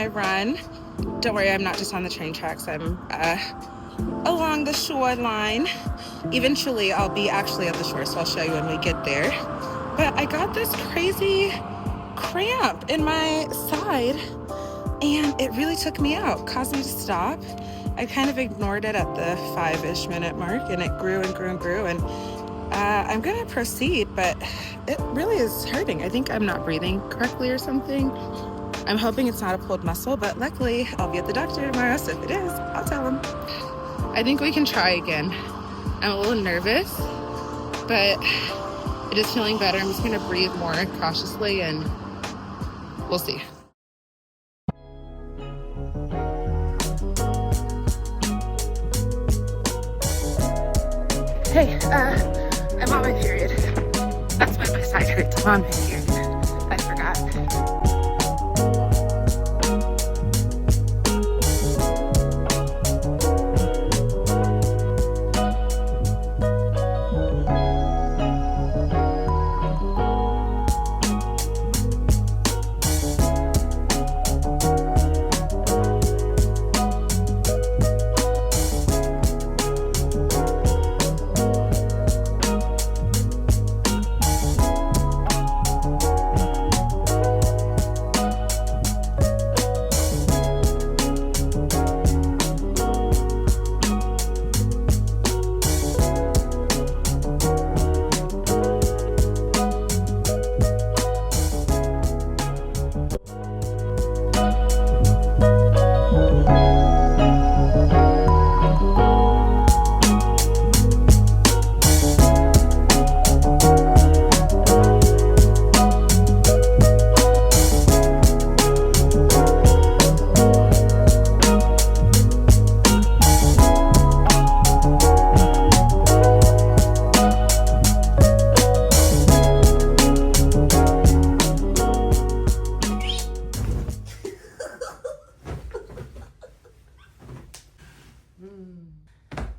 my run. Don't worry, I'm not just on the train tracks. I'm along the shoreline. Eventually, I'll be actually at the shore, so I'll show you when we get there. But I got this crazy cramp in my side, and it really took me out, caused me to stop. I kind of ignored it at the 5-ish minute mark, and it grew and grew and grew. And I'm gonna proceed, but it really is hurting. I think I'm not breathing correctly or something. I'm hoping it's not a pulled muscle, but luckily I'll be at the doctor tomorrow, so if it is, I'll tell him. I think we can try again. I'm a little nervous, but it is feeling better. I'm just gonna breathe more cautiously and we'll see. Hey, I'm on my period. That's why my side hurts. I'm on my period. I forgot.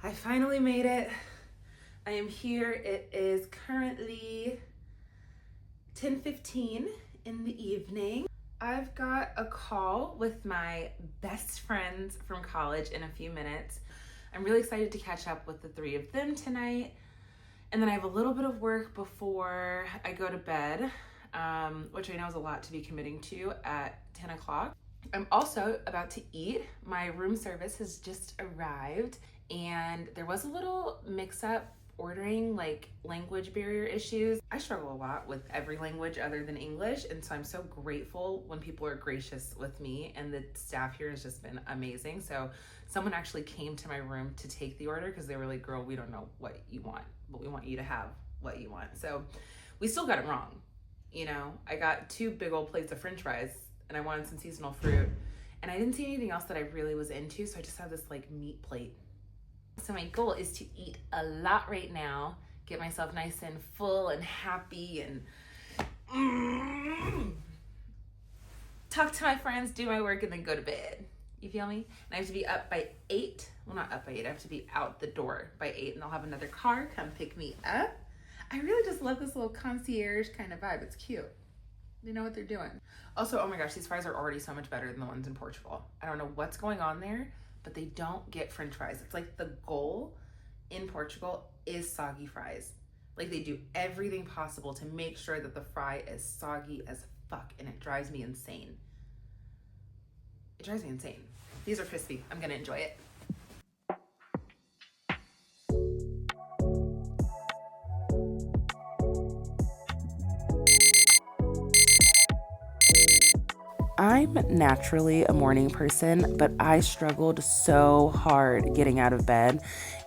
I finally made it. I am here. It is currently 10:15 in the evening. I've got a call with my best friends from college in a few minutes. I'm really excited to catch up with the three of them tonight. And then I have a little bit of work before I go to bed, which I know is a lot to be committing to at 10 o'clock. I'm also about to eat. My room service has just arrived, and there was a little mix-up ordering, like language barrier issues. I struggle a lot with every language other than English, and so I'm so grateful when people are gracious with me, and the staff here has just been amazing. So someone actually came to my room to take the order because they were like, girl, we don't know what you want, but we want you to have what you want. So we still got it wrong. You know, I got 2 big old plates of French fries, and I wanted some seasonal fruit, and I didn't see anything else that I really was into, so I just have this like meat plate. So my goal is to eat a lot right now, get myself nice and full and happy, and talk to my friends, do my work, and then go to bed. You feel me? And I have to be up by 8. Well, not up by 8. I have to be out the door by 8, and I'll have another car come pick me up. I really just love this little concierge kind of vibe. It's cute. They know what they're doing. Also, oh my gosh, these fries are already so much better than the ones in Portugal. I don't know what's going on there, but they don't get French fries. It's like the goal in Portugal is soggy fries. Like they do everything possible to make sure that the fry is soggy as fuck, and it drives me insane. It drives me insane. These are crispy. I'm gonna enjoy it. I'm naturally a morning person, but I struggled so hard getting out of bed.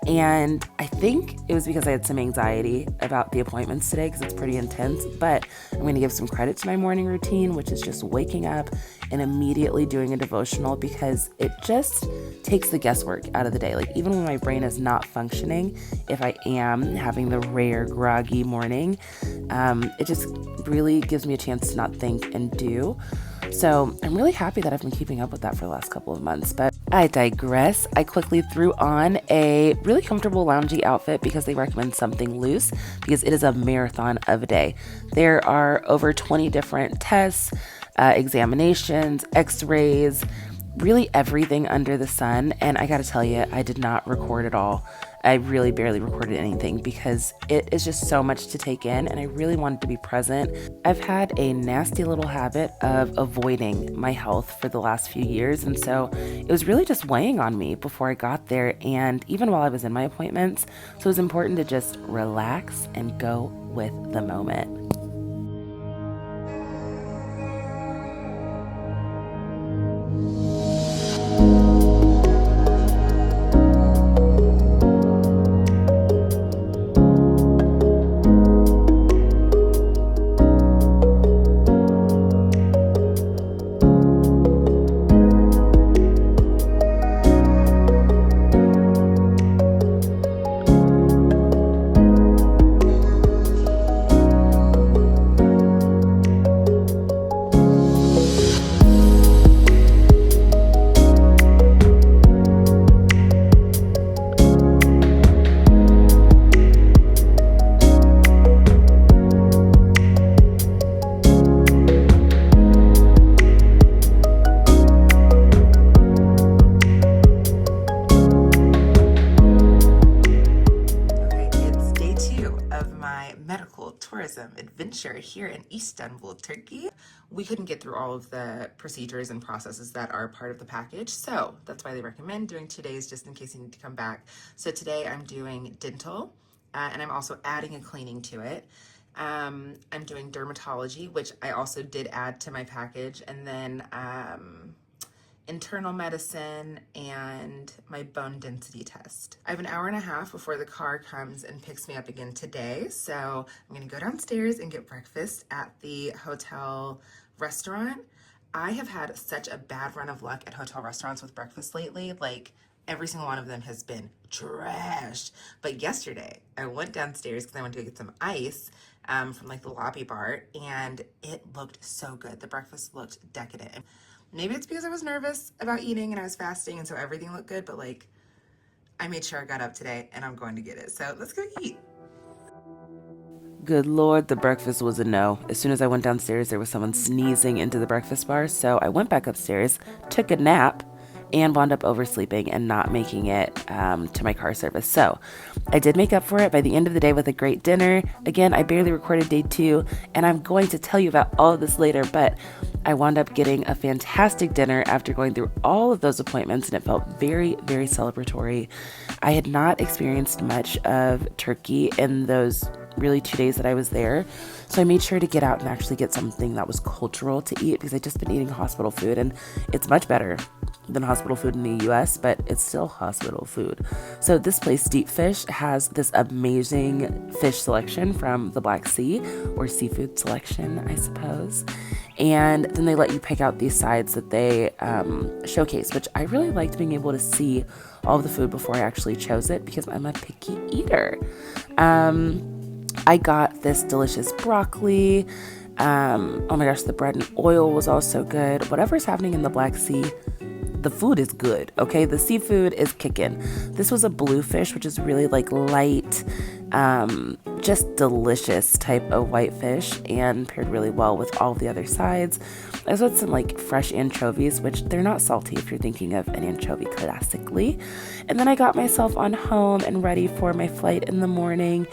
And I think it was because I had some anxiety about the appointments today because it's pretty intense. But I'm going to give some credit to my morning routine, which is just waking up and immediately doing a devotional, because it just takes the guesswork out of the day. Like even when my brain is not functioning, if I am having the rare groggy morning, it just really gives me a chance to not think and do. So I'm really happy that I've been keeping up with that for the last couple of months, but I digress. I quickly threw on a really comfortable loungy outfit because they recommend something loose because it is a marathon of a day. There are over 20 different tests. examinations, x-rays, really everything under the sun. And I gotta tell you, I did not record it all. I really barely recorded anything because it is just so much to take in, and I really wanted to be present. I've had a nasty little habit of avoiding my health for the last few years, and so it was really just weighing on me before I got there, and even while I was in my appointments. So it was important to just relax and go with the moment. Tourism adventure here in Istanbul, Turkey. We couldn't get through all of the procedures and processes that are part of the package, so that's why they recommend doing 2 days just in case you need to come back. So today I'm doing dental, and I'm also adding a cleaning to it. I'm doing dermatology, which I also did add to my package, and then internal medicine, and my bone density test. I have an hour and a half before the car comes and picks me up again today, so I'm gonna go downstairs and get breakfast at the hotel restaurant. I have had such a bad run of luck at hotel restaurants with breakfast lately. Like, every single one of them has been trash. But yesterday, I went downstairs because I went to go get some ice from like the lobby bar, and it looked so good. The breakfast looked decadent. Maybe it's because I was nervous about eating and I was fasting, and so everything looked good, but like, I made sure I got up today and I'm going to get it. So let's go eat. Good Lord, the breakfast was a no. As soon as I went downstairs, there was someone sneezing into the breakfast bar, so I went back upstairs, took a nap, and wound up oversleeping and not making it to my car service. So I did make up for it by the end of the day with a great dinner. Again, I barely recorded day 2, and I'm going to tell you about all of this later, but I wound up getting a fantastic dinner after going through all of those appointments, and it felt very, very celebratory. I had not experienced much of Turkey in those really 2 days that I was there. So I made sure to get out and actually get something that was cultural to eat, because I'd just been eating hospital food, and it's much better than hospital food in the US, but it's still hospital food. So this place, Deep Fish, has this amazing fish selection from the Black Sea, or seafood selection, I suppose. And then they let you pick out these sides that they showcase, which I really liked, being able to see all of the food before I actually chose it, because I'm a picky eater. I got this delicious broccoli. Oh my gosh, the bread and oil was also good. Whatever's happening in the Black Sea, the food is good, okay? The seafood is kicking. This was a bluefish, which is really like light, just delicious type of white fish, and paired really well with all of the other sides. I also had some like fresh anchovies, which they're not salty if you're thinking of an anchovy classically. And then I got myself on home and ready for my flight in the morning.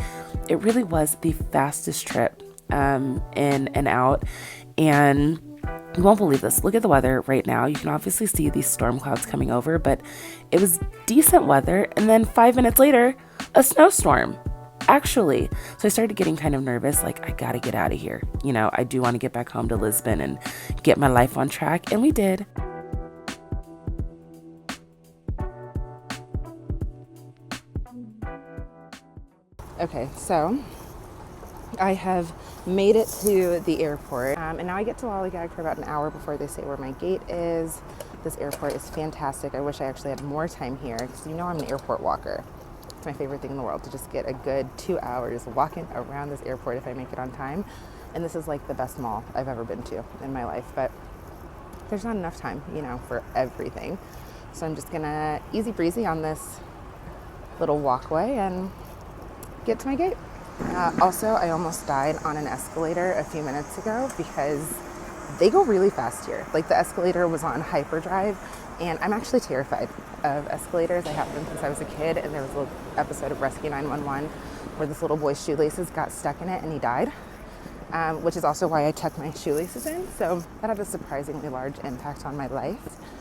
It really was the fastest trip in and out, and you won't believe this. Look at the weather right now. You can obviously see these storm clouds coming over, but it was decent weather, and then 5 minutes later, a snowstorm, actually. So I started getting kind of nervous, like, I gotta get out of here. You know, I do want to get back home to Lisbon and get my life on track, and we did. Okay, so I have made it to the airport, and now I get to lollygag for about an hour before they say where my gate is. This airport is fantastic. I wish I actually had more time here, because you know I'm an airport walker. It's my favorite thing in the world, to just get a good 2 hours walking around this airport if I make it on time. And this is like the best mall I've ever been to in my life, but there's not enough time, you know, for everything. So I'm just gonna easy breezy on this little walkway and get to my gate. Also, I almost died on an escalator a few minutes ago because they go really fast here. Like the escalator was on hyperdrive, and I'm actually terrified of escalators. I have them since I was a kid, and there was a little episode of Rescue 911 where this little boy's shoelaces got stuck in it and he died, which is also why I tuck my shoelaces in. So that had a surprisingly large impact on my life.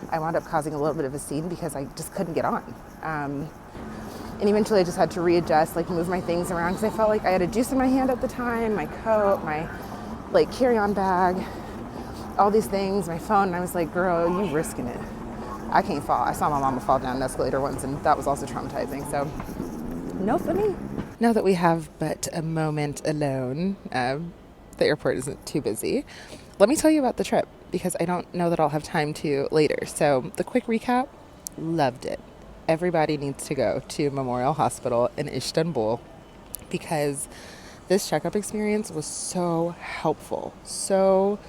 I wound up causing a little bit of a scene because I just couldn't get on. And eventually I just had to readjust, like move my things around, because I felt like I had a juice in my hand at the time, my coat, my like carry-on bag, all these things, my phone, and I was like, girl, you risking it. I can't fall. I saw my mama fall down an escalator once, and that was also traumatizing. So no for me. Now that we have but a moment alone, the airport isn't too busy, let me tell you about the trip, because I don't know that I'll have time to later. So the quick recap, loved it. Everybody needs to go to Memorial Hospital in Istanbul, because this checkup experience was so helpful, so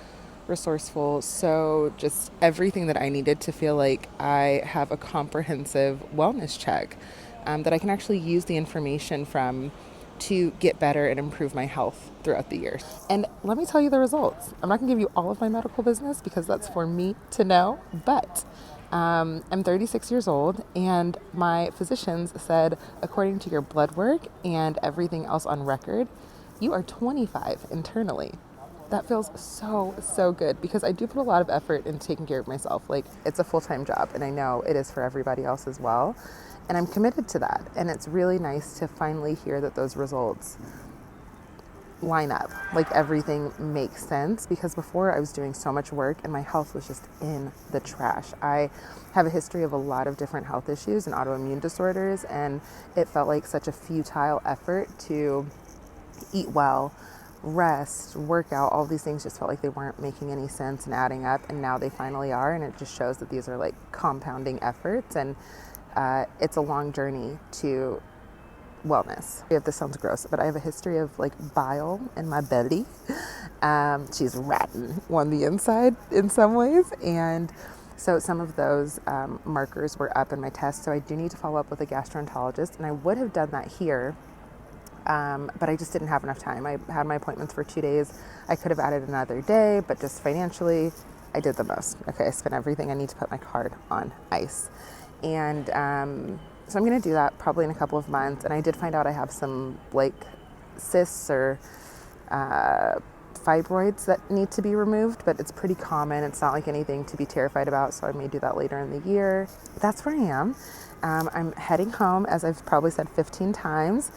resourceful, so just everything that I needed to feel like I have a comprehensive wellness check that I can actually use the information from to get better and improve my health throughout the year. And let me tell you the results. I'm not going to give you all of my medical business because that's for me to know, but I'm 36 years old, and my physicians said, according to your blood work and everything else on record, you are 25 internally. That feels so good, because I do put a lot of effort in taking care of myself. Like, it's a full-time job, and I know it is for everybody else as well. And I'm committed to that. And it's really nice to finally hear that those results line up. Like, everything makes sense, because before I was doing so much work and my health was just in the trash. I have a history of a lot of different health issues and autoimmune disorders, and it felt like such a futile effort to eat well, rest, workout. All these things just felt like they weren't making any sense and adding up, and now they finally are. And it just shows that these are like compounding efforts, and it's a long journey to wellness. If this sounds gross, but I have a history of like bile in my belly. She's rotten on the inside in some ways, and so some of those markers were up in my test. So I do need to follow up with a gastroenterologist, and I would have done that here, but I just didn't have enough time. I had my appointments for 2 days. I could have added another day, but just financially, I did the most. Okay, I spent everything. I need to put my card on ice, and so I'm going to do that probably in a couple of months. And I did find out I have some like cysts or fibroids that need to be removed, but it's pretty common. It's not like anything to be terrified about, so I may do that later in the year. That's where I am. I'm heading home, as I've probably said 15 times,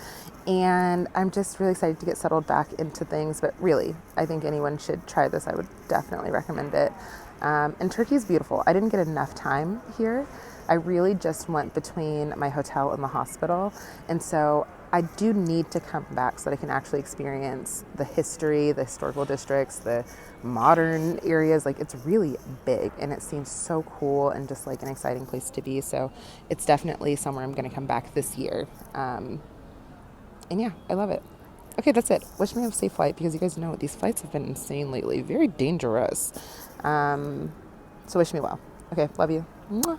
and I'm just really excited to get settled back into things. But really, I think anyone should try this. I would definitely recommend it. And Turkey's beautiful. I didn't get enough time here. I really just went between my hotel and the hospital, and so I do need to come back so that I can actually experience the history, the historical districts, the modern areas. Like, it's really big, and it seems so cool and just like an exciting place to be. So it's definitely somewhere I'm going to come back this year. And yeah, I love it. Okay, that's it. Wish me a safe flight, because you guys know these flights have been insane lately. Very dangerous. So wish me well. Okay, love you. Mwah.